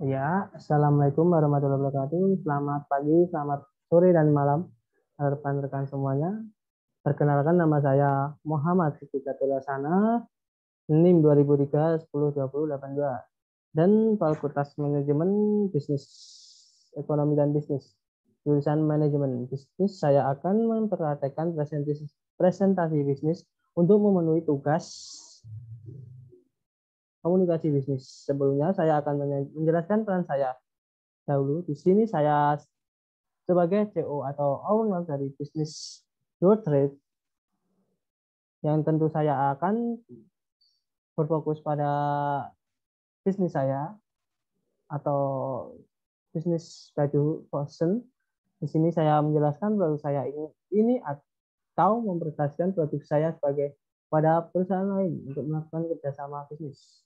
Ya, Assalamualaikum warahmatullahi wabarakatuh. Selamat pagi, selamat sore, dan malam, rekan-rekan semuanya. Perkenalkan, nama saya Muhammad Siti Lasana, NIM 2003 10 20 82, dan Fakultas Manajemen Bisnis Ekonomi dan Bisnis. Jurusan Manajemen Bisnis, saya akan memperhatikan presentasi bisnis untuk memenuhi tugas komunikasi bisnis. Sebelumnya, saya akan menjelaskan peran saya dahulu. Di sini saya sebagai CEO atau owner dari bisnis GoTrade, yang tentu saya akan berfokus pada bisnis saya atau bisnis baju fashion. Di sini saya menjelaskan bahwa saya ini atau mempresentasikan produk saya sebagai pada perusahaan lain untuk melakukan kerjasama bisnis.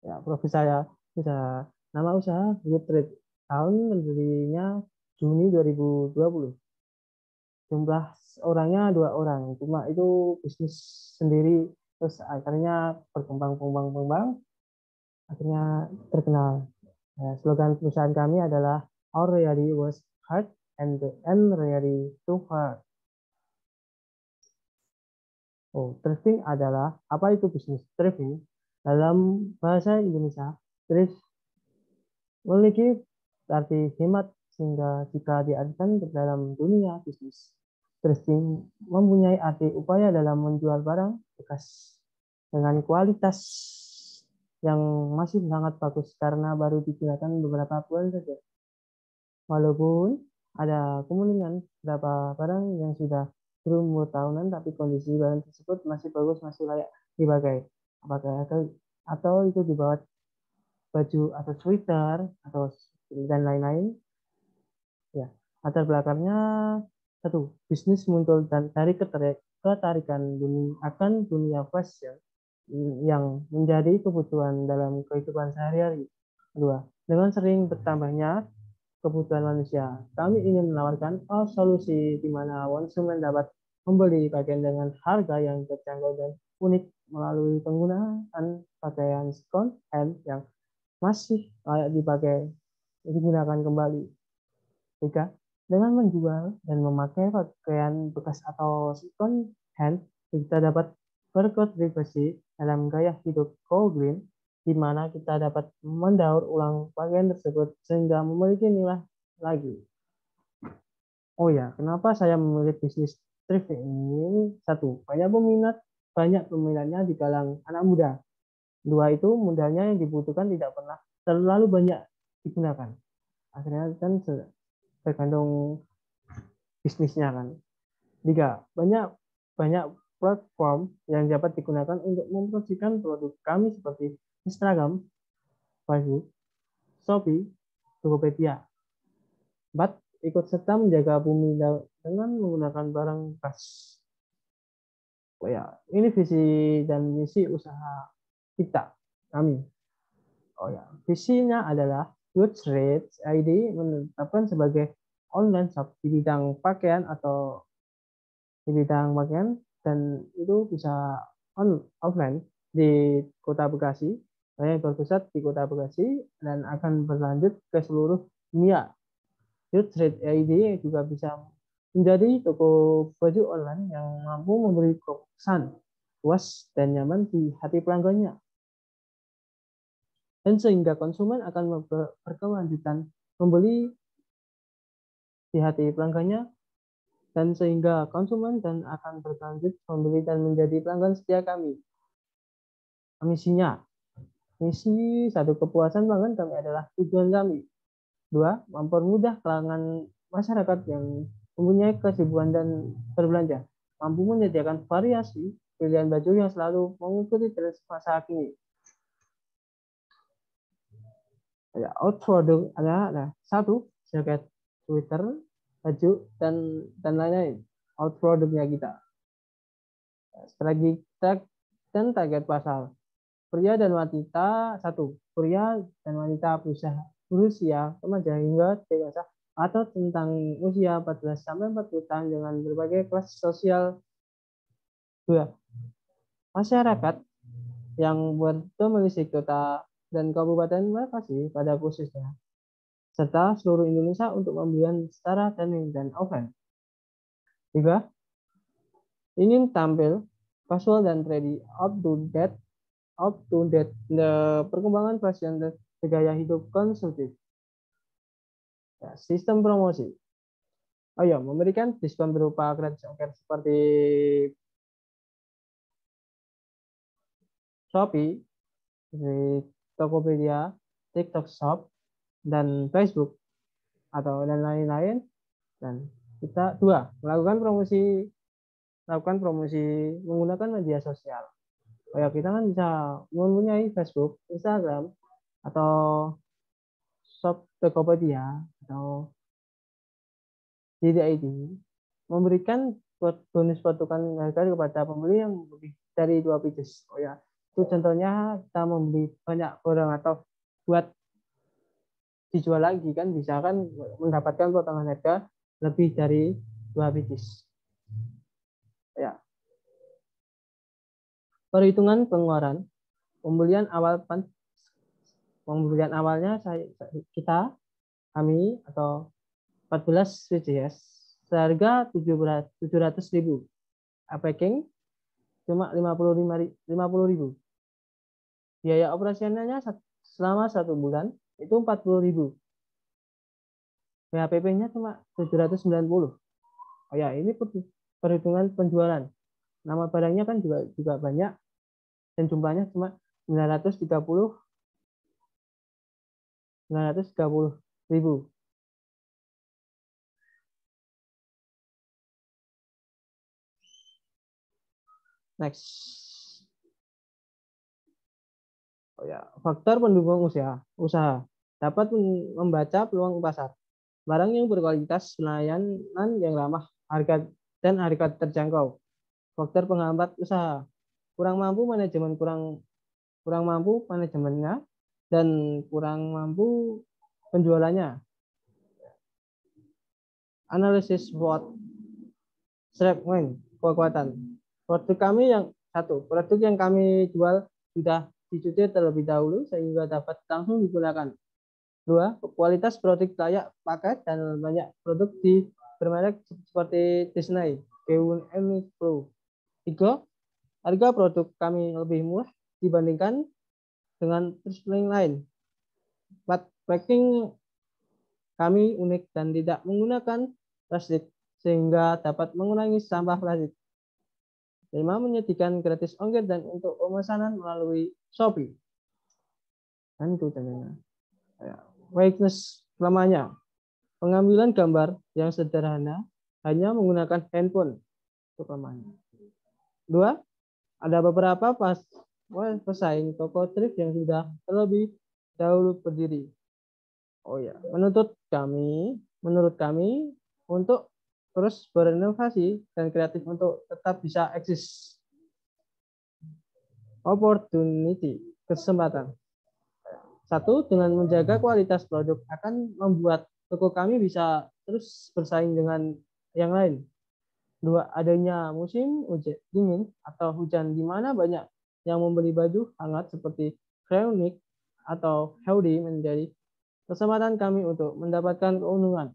Ya, profil saya usaha, nama usaha GoTrade, tahun berdirinya Juni 2020. Jumlah orangnya 2 orang, cuma itu bisnis sendiri, terus akhirnya berkembang, akhirnya terkenal. Slogan perusahaan kami adalah Our Reality Was Hard and the End Reality Too Hard. Thrifting adalah, apa itu bisnis thrifting? Dalam bahasa Indonesia, thrift memiliki arti hemat, sehingga jika diartikan ke dalam dunia bisnis, thrifting mempunyai arti upaya dalam menjual barang bekas dengan kualitas yang masih sangat bagus karena baru digunakan beberapa bulan saja. Walaupun ada kemungkinan beberapa barang yang sudah berumur tahunan, tapi kondisi barang tersebut masih bagus, masih layak dipakai. Atau itu dibawa baju atau sweater atau dan lain-lain. Ya, latar belakangnya satu, bisnis muncul dan dari ketarikan akan dunia fashion yang menjadi kebutuhan dalam kehidupan sehari-hari. Kedua, dengan sering bertambahnya kebutuhan manusia, kami ingin menawarkan solusi di mana konsumen dapat membeli pakaian dengan harga yang terjangkau dan unik melalui penggunaan pakaian second hand yang masih layak dipakai digunakan kembali. Tiga, dengan menjual dan memakai pakaian bekas atau second hand, kita dapat berkontribusi dalam gaya hidup go green, di mana kita dapat mendaur ulang pakaian tersebut sehingga memiliki nilai lagi. Oh ya, kenapa saya memilih bisnis thrifting ini? Satu, banyak peminatnya di kalangan anak muda. Dua, itu modalnya yang dibutuhkan tidak pernah terlalu banyak digunakan. Akhirnya kan tergantung bisnisnya kan. Tiga, banyak banyak platform yang dapat digunakan untuk mempromosikan produk kami seperti Instagram, Facebook, Shopee, Tokopedia. Empat, ikut serta menjaga bumi dengan menggunakan barang bekas. Oh ya, ini visi dan misi usaha kita, kami. Oh ya, visinya adalah GoTrade ID menetapkan sebagai online shop di bidang pakaian dan itu bisa offline di Kota Bekasi, yang berpusat di Kota Bekasi dan akan berlanjut ke seluruh dunia. Trade ID juga bisa menjadi toko baju online yang mampu memberi kesan puas dan nyaman di hati pelanggannya, dan sehingga konsumen akan berkelanjutan membeli di hati pelanggannya, dan sehingga konsumen dan akan berlanjut membeli dan menjadi pelanggan setia kami. Misinya, misi satu, kepuasan pelanggan kami adalah tujuan kami. Dua, mempermudah kalangan masyarakat yang mempunyai kesibukan dan berbelanja, mampu menyediakan variasi pilihan baju yang selalu mengikuti tren masa kini. Ya, out produk ada satu, jaket, sweater, baju, dan lain-lain. Out produknya kita. Strategi dan target pasar. Pria dan wanita satu. Pria dan wanita berusia remaja hingga dewasa atau tentang usia 14 sampai 40 tahun dengan berbagai kelas sosial. Dua, masyarakat yang berdomisili kota dan Kabupaten Bekasi pada khususnya, serta seluruh Indonesia untuk pembelian secara daring dan offline. 3. Ingin tampil casual dan ready up to date perkembangan fashion dan gaya hidup konsumtif. Ya, sistem promosi. Oh ya, memberikan diskon berupa gratis ongkir seperti Shopee, di Tokopedia, TikTok Shop, dan Facebook atau dan lain-lain. Dan kita melakukan promosi menggunakan media sosial. Kayak kita kan bisa mempunyai Facebook, Instagram, atau shop Tokopedia atau JDID, memberikan bonus potongan harga kepada pembeli yang lebih dari 2 pieces. Oh ya, itu contohnya kita membeli banyak barang atau buat dijual lagi kan bisa kan mendapatkan potongan harga lebih dari 2 pieces. Ya, perhitungan pengeluaran pembelian awalnya kami atau 14 WCS seharga 700.000. Packing cuma 50.000. Biaya operasionalnya selama 1 bulan itu 40.000. BHPP-nya cuma 790. Oh ya, ini perhitungan penjualan. Nama barangnya kan juga banyak dan jumlahnya cuma 930.000. Next. Oh ya, faktor pendukung usaha dapat membaca peluang pasar. Barang yang berkualitas, pelayanan yang ramah, harga dan harga terjangkau. Faktor penghambat usaha. Kurang mampu manajemennya dan kurang mampu penjualannya. Analisis SWOT. Strength, kekuatan. Produk yang kami jual sudah dicuci terlebih dahulu sehingga dapat langsung digunakan. 2. Kualitas produk layak pakai dan banyak produk bermerek seperti Disney, G1 Pro. 3. Harga produk kami lebih murah dibandingkan dengan pesaing lain. 4. Packing kami unik dan tidak menggunakan plastik sehingga dapat mengurangi sampah plastik. 5. Menyediakan gratis ongkir dan untuk pemesanan melalui Shopee. Dan itu contohnya. Weakness lemahnya. Pengambilan gambar yang sederhana hanya menggunakan handphone. Itu kelemahannya. 2. Ada beberapa pesaing toko thrift yang sudah terlebih dahulu berdiri. Oh ya, menurut kami untuk terus berinovasi dan kreatif untuk tetap bisa eksis. Opportunity, kesempatan. 1. Dengan menjaga kualitas produk akan membuat toko kami bisa terus bersaing dengan yang lain. 2. Adanya musim hujan dingin atau hujan di mana banyak yang membeli baju hangat seperti crewneck atau hoodie menjadi kesempatan kami untuk mendapatkan keuntungan.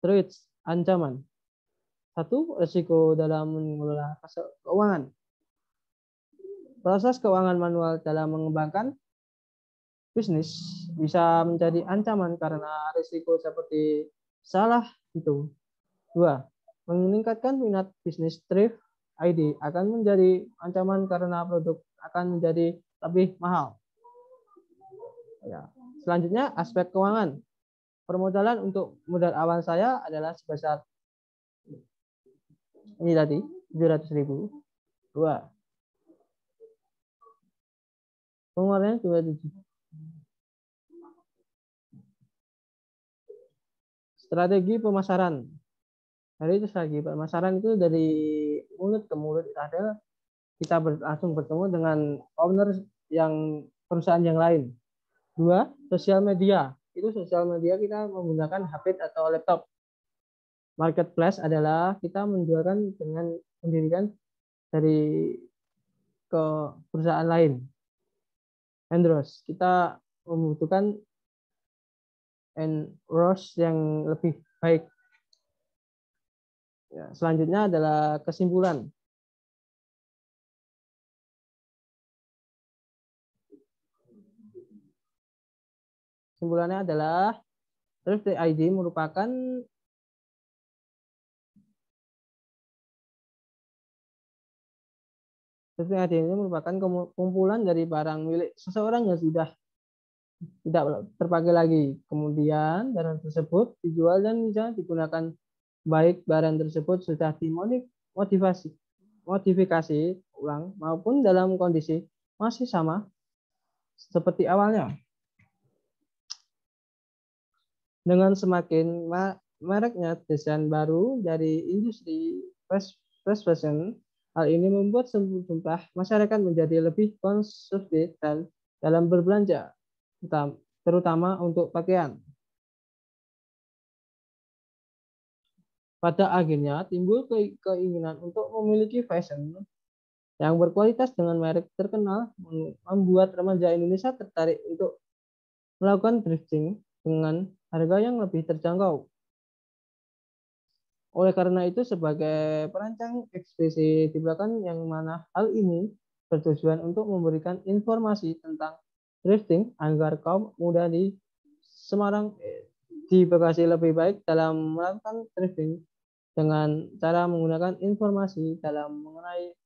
Threats, ancaman. 1. Risiko dalam mengelola keuangan. Proses keuangan manual dalam mengembangkan bisnis bisa menjadi ancaman karena risiko seperti salah hitung. 2. Meningkatkan minat bisnis thrift ID akan menjadi ancaman karena produk akan menjadi lebih mahal. Ya. Selanjutnya, aspek keuangan. Permodalan untuk modal awal saya adalah sebesar ini tadi 700.000. 2. Pengeluarannya 27. Strategi pemasaran. Dari strategi pemasaran itu dari mulut ke mulut ada kita langsung bertemu dengan owner yang perusahaan yang lain. 2. Sosial media. Itu sosial media kita menggunakan HP atau laptop. Marketplace adalah kita menjualkan dengan mendirikan dari ke perusahaan lain. Endorse. Kita membutuhkan endorse yang lebih baik. Ya, selanjutnya adalah kesimpulan. Kesimpulannya adalah Thrifting ID merupakan Thrifting ID ini merupakan kumpulan dari barang milik seseorang yang sudah tidak terpakai lagi. Kemudian barang tersebut dijual dan bisa digunakan baik barang tersebut sudah modifikasi ulang maupun dalam kondisi masih sama seperti awalnya. Dengan semakin mereknya desain baru dari industri fast fashion, hal ini membuat sejumlah masyarakat menjadi lebih konservatif dan dalam berbelanja, terutama untuk pakaian. Pada akhirnya timbul keinginan untuk memiliki fashion yang berkualitas dengan merek terkenal, membuat remaja Indonesia tertarik untuk melakukan thrifting dengan harga yang lebih terjangkau. Oleh karena itu, sebagai perancang ekspresi di belakang yang mana hal ini bertujuan untuk memberikan informasi tentang thrifting agar kaum muda di Semarang di Bekasi lebih baik dalam melakukan thrifting dengan cara menggunakan informasi dalam mengenai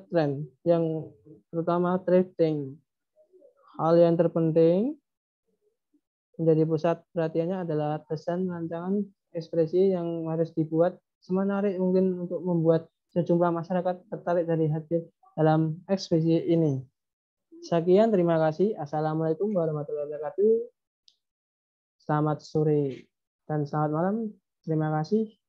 tren yang terutama thrifting. Hal yang terpenting menjadi pusat perhatiannya adalah desain rancangan ekspresi yang harus dibuat semenarik mungkin untuk membuat sejumlah masyarakat tertarik dari hadir dalam ekspresi ini. Sekian, terima kasih. Assalamualaikum warahmatullahi wabarakatuh. Selamat sore dan selamat malam. Terima kasih.